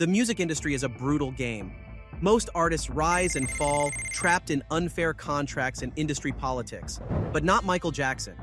The music industry is a brutal game. Most artists rise and fall, trapped in unfair contracts and industry politics. But not Michael Jackson.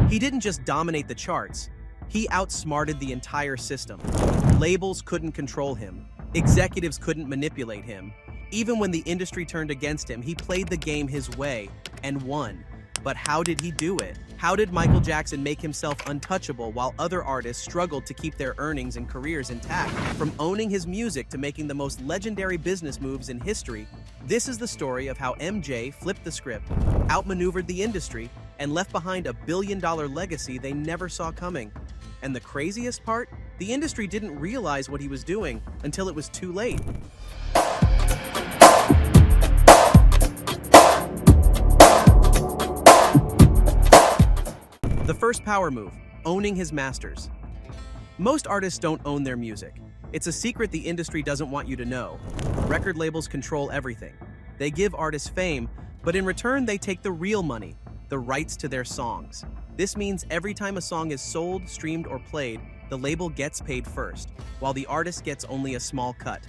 He didn't just dominate the charts, he outsmarted the entire system. Labels couldn't control him. Executives couldn't manipulate him. Even when the industry turned against him, he played the game his way and won. But how did he do it? How did Michael Jackson make himself untouchable while other artists struggled to keep their earnings and careers intact? From owning his music to making the most legendary business moves in history, this is the story of how MJ flipped the script, outmaneuvered the industry, and left behind a billion-dollar legacy they never saw coming. And the craziest part? The industry didn't realize what he was doing until it was too late. The first power move, owning his masters. Most artists don't own their music. It's a secret the industry doesn't want you to know. Record labels control everything. They give artists fame, but in return they take the real money, the rights to their songs. This means every time a song is sold, streamed, or played, the label gets paid first, while the artist gets only a small cut.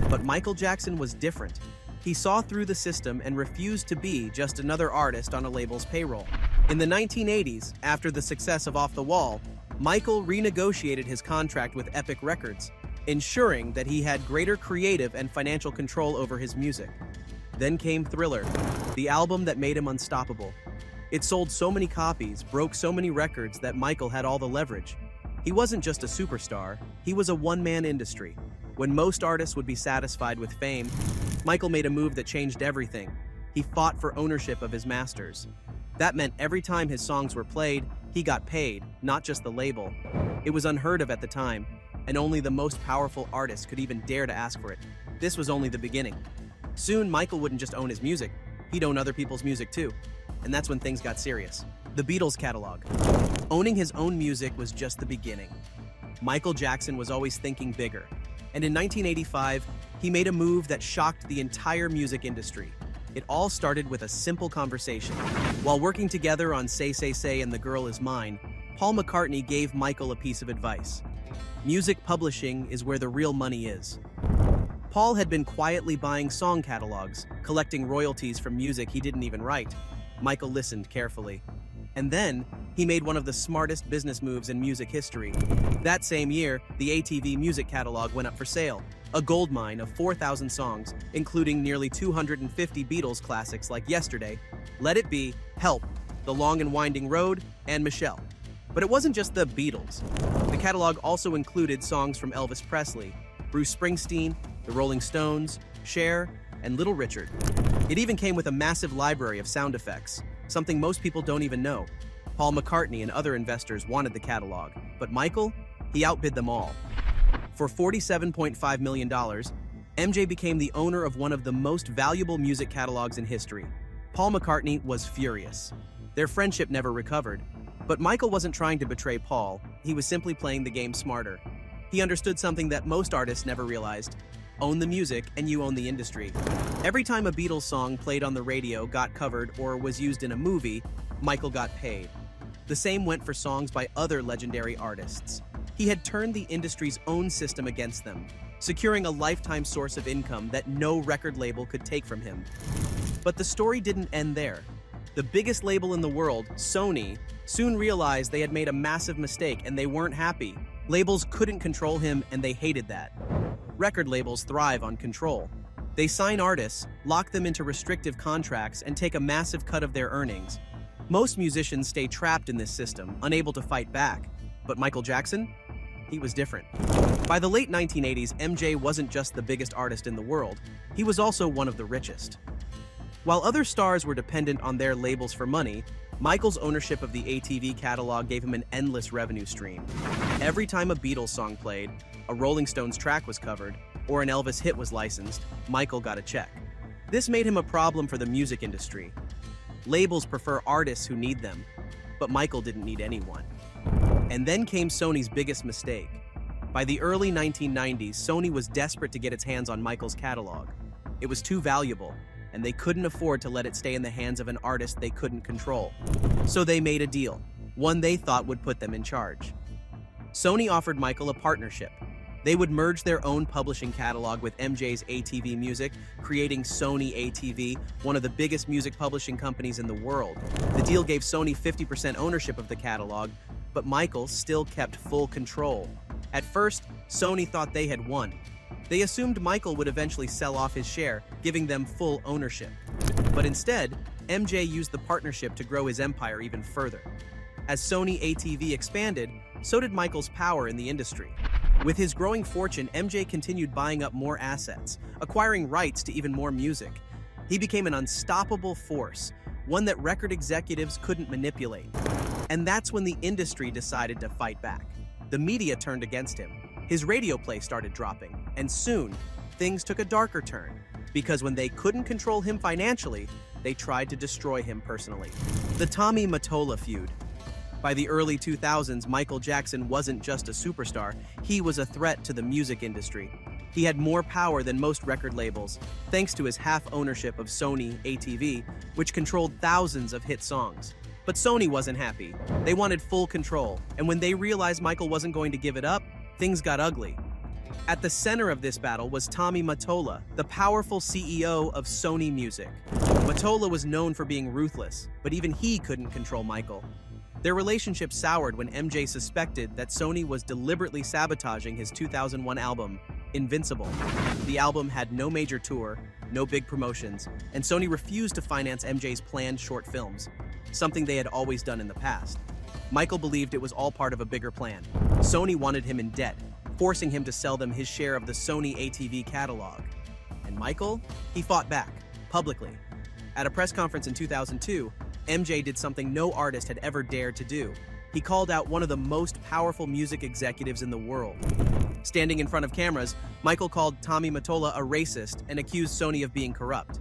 But Michael Jackson was different. He saw through the system and refused to be just another artist on a label's payroll. In the 1980s, after the success of Off the Wall, Michael renegotiated his contract with Epic Records, ensuring that he had greater creative and financial control over his music. Then came Thriller, the album that made him unstoppable. It sold so many copies, broke so many records that Michael had all the leverage. He wasn't just a superstar, he was a one-man industry. When most artists would be satisfied with fame, Michael made a move that changed everything. He fought for ownership of his masters. That meant every time his songs were played, he got paid, not just the label. It was unheard of at the time, and only the most powerful artists could even dare to ask for it. This was only the beginning. Soon, Michael wouldn't just own his music, he'd own other people's music too. And that's when things got serious. The Beatles catalog. Owning his own music was just the beginning. Michael Jackson was always thinking bigger. And in 1985, he made a move that shocked the entire music industry. It all started with a simple conversation. While working together on Say Say Say and The Girl Is Mine, Paul McCartney gave Michael a piece of advice. Music publishing is where the real money is. Paul had been quietly buying song catalogs, collecting royalties from music he didn't even write. Michael listened carefully. And then, he made one of the smartest business moves in music history. That same year, the ATV music catalog went up for sale, a goldmine of 4,000 songs, including nearly 250 Beatles classics like Yesterday, Let It Be, Help, The Long and Winding Road, and Michelle. But it wasn't just the Beatles. The catalog also included songs from Elvis Presley, Bruce Springsteen, the Rolling Stones, Cher, and Little Richard. It even came with a massive library of sound effects, something most people don't even know. Paul McCartney and other investors wanted the catalog, but Michael, he outbid them all. For $47.5 million, MJ became the owner of one of the most valuable music catalogs in history. Paul McCartney was furious. Their friendship never recovered. But Michael wasn't trying to betray Paul, he was simply playing the game smarter. He understood something that most artists never realized. Own the music and you own the industry. Every time a Beatles song played on the radio, got covered, or was used in a movie, Michael got paid. The same went for songs by other legendary artists. He had turned the industry's own system against them, securing a lifetime source of income that no record label could take from him. But the story didn't end there. The biggest label in the world, Sony, soon realized they had made a massive mistake and they weren't happy. Labels couldn't control him and they hated that. Record labels thrive on control. They sign artists, lock them into restrictive contracts, and take a massive cut of their earnings. Most musicians stay trapped in this system, unable to fight back. But Michael Jackson? He was different. By the late 1980s, MJ wasn't just the biggest artist in the world, he was also one of the richest. While other stars were dependent on their labels for money, Michael's ownership of the ATV catalog gave him an endless revenue stream. Every time a Beatles song played, a Rolling Stones track was covered, or an Elvis hit was licensed, Michael got a check. This made him a problem for the music industry. Labels prefer artists who need them, but Michael didn't need anyone. And then came Sony's biggest mistake. By the early 1990s, Sony was desperate to get its hands on Michael's catalog. It was too valuable, and they couldn't afford to let it stay in the hands of an artist they couldn't control. So they made a deal, one they thought would put them in charge. Sony offered Michael a partnership. They would merge their own publishing catalog with MJ's ATV Music, creating Sony ATV, one of the biggest music publishing companies in the world. The deal gave Sony 50% ownership of the catalog, but Michael still kept full control. At first, Sony thought they had won. They assumed Michael would eventually sell off his share, giving them full ownership. But instead, MJ used the partnership to grow his empire even further. As Sony ATV expanded, so did Michael's power in the industry. With his growing fortune, MJ continued buying up more assets, acquiring rights to even more music. He became an unstoppable force, one that record executives couldn't manipulate. And that's when the industry decided to fight back. The media turned against him. His radio play started dropping, and soon, things took a darker turn. Because when they couldn't control him financially, they tried to destroy him personally. The Tommy Mottola feud. By the early 2000s, Michael Jackson wasn't just a superstar, he was a threat to the music industry. He had more power than most record labels, thanks to his half-ownership of Sony ATV, which controlled thousands of hit songs. But Sony wasn't happy. They wanted full control, and when they realized Michael wasn't going to give it up, things got ugly. At the center of this battle was Tommy Mottola, the powerful CEO of Sony Music. Mottola was known for being ruthless, but even he couldn't control Michael. Their relationship soured when MJ suspected that Sony was deliberately sabotaging his 2001 album, Invincible. The album had no major tour, no big promotions, and Sony refused to finance MJ's planned short films, something they had always done in the past. Michael believed it was all part of a bigger plan. Sony wanted him in debt, forcing him to sell them his share of the Sony ATV catalog. And Michael? He fought back, publicly. At a press conference in 2002, MJ did something no artist had ever dared to do. He called out one of the most powerful music executives in the world. Standing in front of cameras, Michael called Tommy Mottola a racist and accused Sony of being corrupt.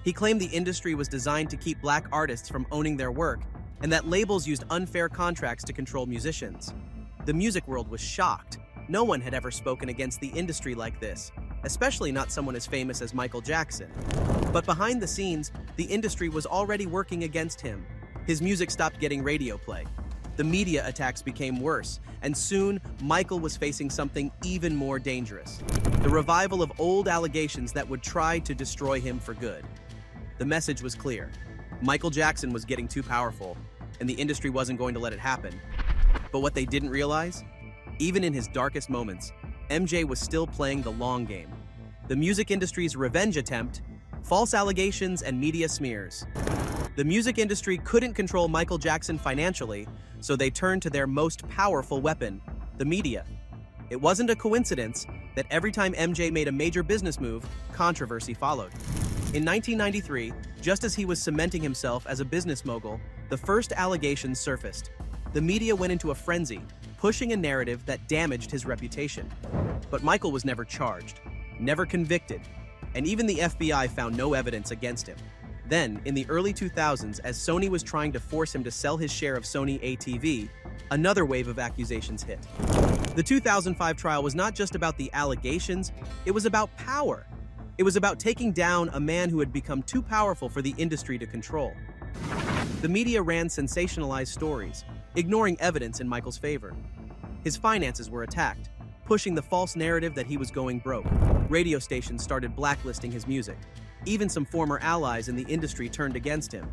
He claimed the industry was designed to keep black artists from owning their work, and that labels used unfair contracts to control musicians. The music world was shocked. No one had ever spoken against the industry like this, especially not someone as famous as Michael Jackson. But behind the scenes, the industry was already working against him. His music stopped getting radio play. The media attacks became worse, and soon Michael was facing something even more dangerous: the revival of old allegations that would try to destroy him for good. The message was clear. Michael Jackson was getting too powerful, and the industry wasn't going to let it happen. But what they didn't realize? Even in his darkest moments, MJ was still playing the long game. The music industry's revenge attempt, false allegations, and media smears. The music industry couldn't control Michael Jackson financially, so they turned to their most powerful weapon, the media. It wasn't a coincidence that every time MJ made a major business move, controversy followed. In 1993, just as he was cementing himself as a business mogul, the first allegations surfaced. The media went into a frenzy, pushing a narrative that damaged his reputation. But Michael was never charged, never convicted, and even the FBI found no evidence against him. Then, in the early 2000s, as Sony was trying to force him to sell his share of Sony ATV, another wave of accusations hit. The 2005 trial was not just about the allegations, it was about power. It was about taking down a man who had become too powerful for the industry to control. The media ran sensationalized stories, ignoring evidence in Michael's favor. His finances were attacked, pushing the false narrative that he was going broke. Radio stations started blacklisting his music. Even some former allies in the industry turned against him.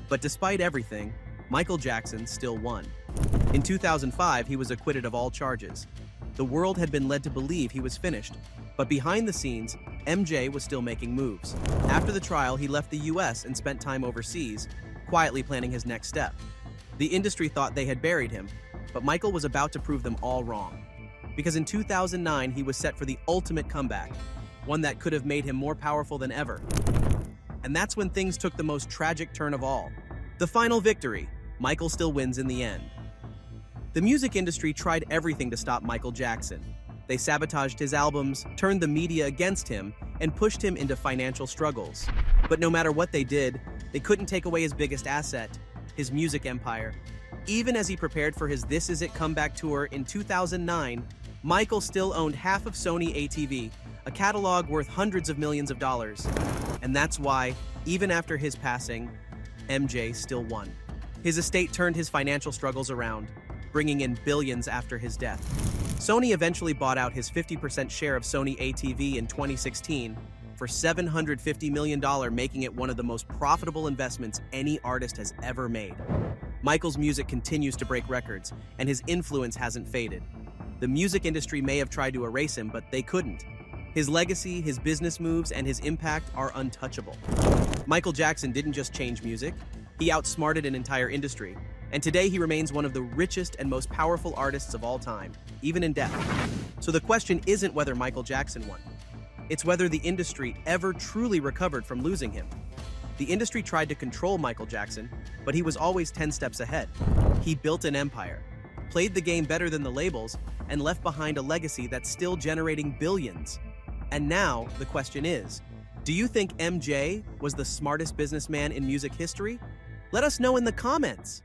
But despite everything, Michael Jackson still won. In 2005, he was acquitted of all charges. The world had been led to believe he was finished, but behind the scenes, MJ was still making moves. After the trial, he left the US and spent time overseas, quietly planning his next step. The industry thought they had buried him, but Michael was about to prove them all wrong. Because in 2009, he was set for the ultimate comeback, one that could have made him more powerful than ever. And that's when things took the most tragic turn of all. The final victory, Michael still wins in the end. The music industry tried everything to stop Michael Jackson. They sabotaged his albums, turned the media against him, and pushed him into financial struggles. But no matter what they did, they couldn't take away his biggest asset, his music empire. Even as he prepared for his This Is It comeback tour in 2009, Michael still owned half of Sony ATV, a catalog worth hundreds of millions of dollars. And that's why, even after his passing, MJ still won. His estate turned his financial struggles around, bringing in billions after his death. Sony eventually bought out his 50% share of Sony ATV in 2016 for $750 million, making it one of the most profitable investments any artist has ever made. Michael's music continues to break records, and his influence hasn't faded. The music industry may have tried to erase him, but they couldn't. His legacy, his business moves, and his impact are untouchable. Michael Jackson didn't just change music, he outsmarted an entire industry, and today he remains one of the richest and most powerful artists of all time, even in death. So the question isn't whether Michael Jackson won. It's whether the industry ever truly recovered from losing him. The industry tried to control Michael Jackson, but he was always 10 steps ahead. He built an empire, played the game better than the labels, and left behind a legacy that's still generating billions. And now, the question is, do you think MJ was the smartest businessman in music history? Let us know in the comments.